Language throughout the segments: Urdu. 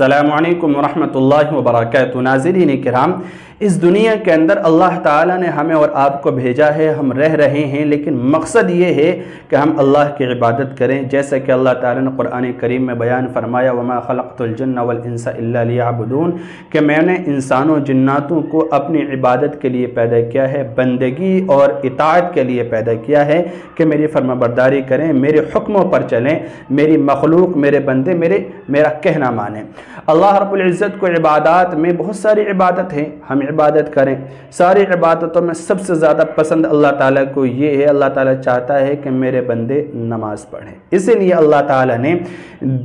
السلام علیکم ورحمۃ اللہ وبرکاتہ۔ ناظرین کرام، اس دنیا کے اندر اللہ تعالیٰ نے ہمیں اور آپ کو بھیجا ہے، ہم رہ رہے ہیں، لیکن مقصد یہ ہے کہ ہم اللہ کی عبادت کریں، جیسا کہ اللہ تعالیٰ نے قرآن کریم میں بیان فرمایا وما خلقت الجن والانس الا لیعبدون، کہ میں نے انسانوں جناتوں کو اپنی عبادت کے لیے پیدا کیا ہے، بندگی اور اطاعت کے لیے پیدا کیا ہے کہ میری فرما برداری کریں، میرے حکموں پر چلیں، میری مخلوق، میرے بندے میرا کہنا مانیں۔ اللہ رب العزت کو عبادات میں بہت ساری عبادت ہیں، ہم عبادت کریں۔ ساری عبادتوں میں سب سے زیادہ پسند اللہ تعالیٰ کو یہ ہے، اللہ تعالیٰ چاہتا ہے کہ میرے بندے نماز پڑھیں، اسی لیے اللہ تعالیٰ نے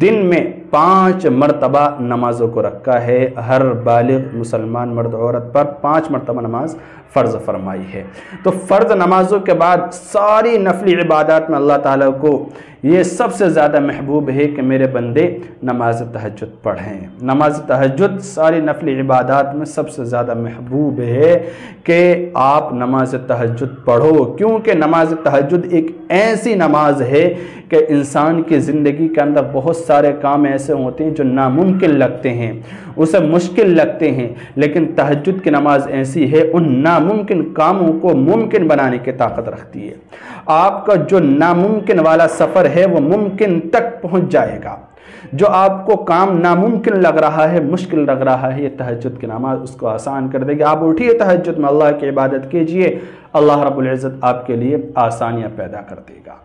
دن میں 5 مرتبہ نمازوں کو رکھا ہے، ہر بالغ مسلمان مرد عورت پر 5 مرتبہ نماز فرض فرمائی ہے۔ تو فرض نمازوں کے بعد ساری نفلی عبادات میں اللہ تعالیٰ کو یہ سب سے زیادہ محبوب ہے کہ میرے بندے نماز تہجد پڑھیں۔ نماز تہجد ساری نفلی عبادات میں سب سے زیادہ محبوب ہے کہ آپ نماز تہجد پڑھو، کیونکہ نماز تہجد ایک ایسی نماز ہے کہ انسان کی زندگی کے اندر بہت سارے کام ایسے ہوتے ہیں جو ناممکن لگتے ہیں، اسے مشکل لگتے ہیں، لیکن تہجد کی نماز ایسی ہے ان ناممکن کاموں کو ممکن بنانے کی طاقت رکھتی ہے۔ آپ کا جو ناممکن والا سفر ہے وہ ممکن تک پہنچ جائے گا۔ جو آپ کو کام ناممکن لگ رہا ہے، مشکل لگ رہا ہے، یہ تہجد کی نماز اس کو آسان کر دے گی۔ آپ اٹھیے تہجد میں اللہ کی عبادت کیجئے، اللہ رب العزت آپ کے لیے آسانیاں پیدا کر دے گا۔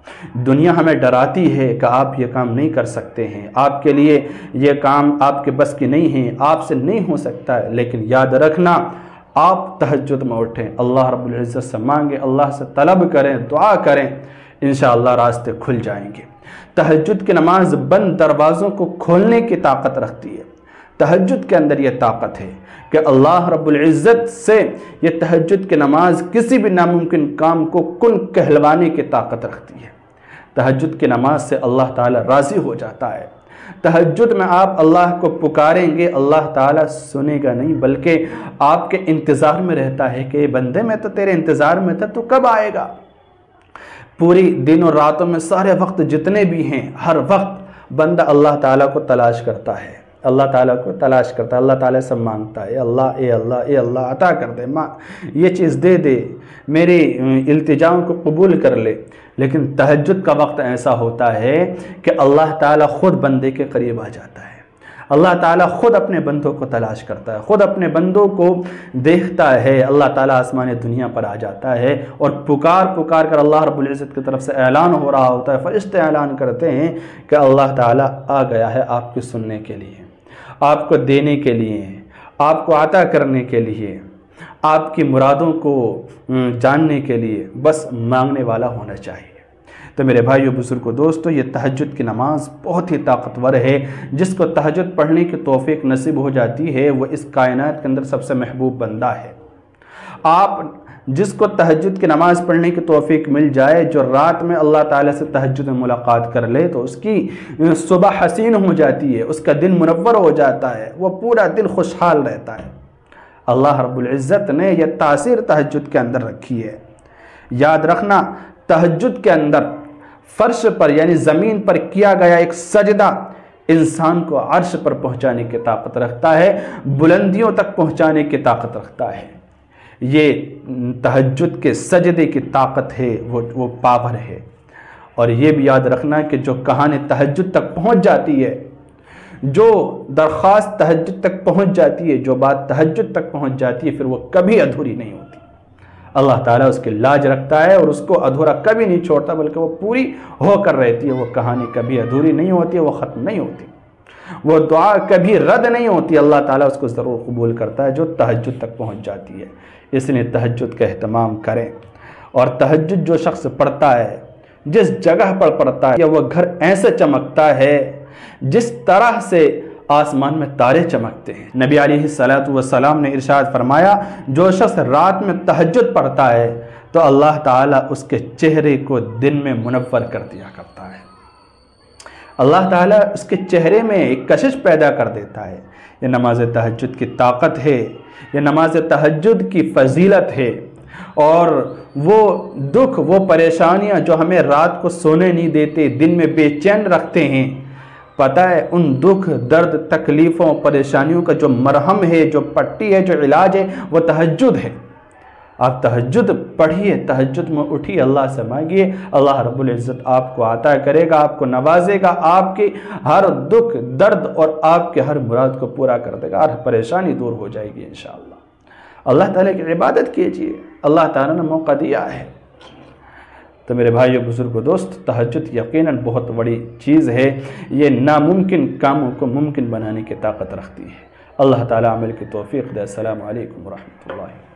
دنیا ہمیں ڈراتی ہے کہ آپ یہ کام نہیں کر سکتے ہیں، آپ کے لیے یہ کام آپ کے بس کی نہیں ہے، آپ سے نہیں ہو سکتا ہے، لیکن یاد رکھنا آپ تہجد میں اٹھیں، اللہ رب العزت سے مانگیں، اللہ سے طلب کریں، دعا کریں، انشاءاللہ راستے کھل جائیں گے۔ تہجد کی نماز بند دروازوں کو کھولنے کی طاقت رکھتی ہے۔ تہجد کے اندر یہ طاقت ہے کہ اللہ رب العزت سے یہ تہجد کی نماز کسی بھی ناممکن کام کو کن کہلوانے کی طاقت رکھتی ہے۔ تہجد کی نماز سے اللہ تعالیٰ راضی ہو جاتا ہے۔ تہجد میں آپ اللہ کو پکاریں گے، اللہ تعالیٰ سنے گا نہیں بلکہ آپ کے انتظار میں رہتا ہے کہ بندے میں تو تیرے انتظار میں تھا، تو کب آئے گا؟ پوری دن اور راتوں میں سارے وقت جتنے بھی ہیں، ہر وقت بندہ اللہ تعالیٰ کو تلاش کرتا ہے، اللہ تعالیٰ کو تلاش کرتا ہے، اللہ تعالیٰ سے مانگتا ہے، اے اللہ عطا کر دے، یہ چیز دے دے، میری التجاؤں کو قبول کر لے۔ لیکن تہجد کا وقت ایسا ہوتا ہے کہ اللہ تعالیٰ خود بندے کے قریب آ جاتا ہے، اللہ تعالیٰ خود اپنے بندوں کو تلاش کرتا ہے، خود اپنے بندوں کو دیکھتا ہے، اللہ تعالیٰ آسمان دنیا پر آ جاتا ہے اور پکار کر اللہ رب العزت کی طرف سے اعلان ہو رہا ہوتا ہے، فرشتے اعلان کرتے ہیں کہ اللہ تعالیٰ آ گیا ہے آپ کی سننے کے لیے، آپ کو دینے کے لیے، آپ کو عطا کرنے کے لیے، آپ کی مرادوں کو جاننے کے لیے، بس مانگنے والا ہونا چاہیے۔ تو میرے بھائیو، بزرگوں، دوستو، یہ تہجد کی نماز بہت ہی طاقتور ہے۔ جس کو تہجد پڑھنے کی توفیق نصیب ہو جاتی ہے وہ اس کائنات کے اندر سب سے محبوب بندہ ہے۔ آپ جس کو تہجد کی نماز پڑھنے کی توفیق مل جائے، جو رات میں اللہ تعالیٰ سے تہجد میں ملاقات کر لے، تو اس کی صبح حسین ہو جاتی ہے، اس کا دن منور ہو جاتا ہے، وہ پورا دن خوشحال رہتا ہے۔ اللہ رب العزت نے یہ تاثیر تہجد کے اندر رکھی ہے۔ یاد رکھنا، تہجد کے اندر فرش پر یعنی زمین پر کیا گیا ایک سجدہ انسان کو عرش پر پہنچانے کی طاقت رکھتا ہے، بلندیوں تک پہنچانے کی طاقت رکھتا ہے۔ یہ تہجد کے سجدے کی طاقت ہے، وہ پاور ہے۔ اور یہ بھی یاد رکھنا کہ جو کہانی تہجد تک پہنچ جاتی ہے، جو درخواست تہجد تک پہنچ جاتی ہے، جو بات تہجد تک پہنچ جاتی ہے، پھر وہ کبھی ادھوری نہیں ہوتی۔ اللہ تعالیٰ اس کی لاج رکھتا ہے اور اس کو ادھورا کبھی نہیں چھوڑتا، بلکہ وہ پوری ہو کر رہتی ہے۔ وہ کہانی کبھی ادھوری نہیں ہوتی، وہ ختم نہیں ہوتی، وہ دعا کبھی رد نہیں ہوتی۔ اللہ تعالیٰ اس کو ضرور قبول کرتا ہے جو تہجد تک پہنچ جاتی ہے۔ اس لیے تہجد کا اہتمام کریں، اور تہجد جو شخص پڑھتا ہے، جس جگہ پر پڑھتا ہے، وہ گھر ایسے چمکتا ہے جس طرح سے آسمان میں تارے چمکتے ہیں۔ نبی علیہ السلام نے ارشاد فرمایا، جو شخص رات میں تہجد پڑھتا ہے تو اللہ تعالیٰ اس کے چہرے کو دن میں منور کر دیا کرتا ہے۔ اللہ تعالیٰ اس کے چہرے میں ایک کشش پیدا کر دیتا ہے۔ یہ نماز تہجد کی طاقت ہے، یہ نماز تہجد کی فضیلت ہے۔ اور وہ دکھ، وہ پریشانیاں جو ہمیں رات کو سونے نہیں دیتے، دن میں بے چین رکھتے ہیں، پتہ ہے ان دکھ درد تکلیفوں پریشانیوں کا جو مرہم ہے، جو پٹی ہے، جو علاج ہے، وہ تہجد ہے۔ آپ تہجد پڑھیے، تہجد میں اٹھیے، اللہ سے مانگیے، اللہ رب العزت آپ کو عطا کرے گا، آپ کو نوازے گا، آپ کی ہر دکھ درد اور آپ کے ہر مراد کو پورا کر دے گا، ہر پریشانی دور ہو جائے گی انشاءاللہ۔ اللہ تعالیٰ کی عبادت کیجیے، اللہ تعالیٰ نے موقع دیا ہے۔ تو میرے بھائیو، بزرگو، دوست، تہجد یقیناً بہت بڑی چیز ہے، یہ ناممکن کاموں کو ممکن بنانے کی طاقت رکھتی ہے۔ اللہ تعالیٰ عمل کی توفیق دے۔ السلام علیکم ورحمۃ اللہ۔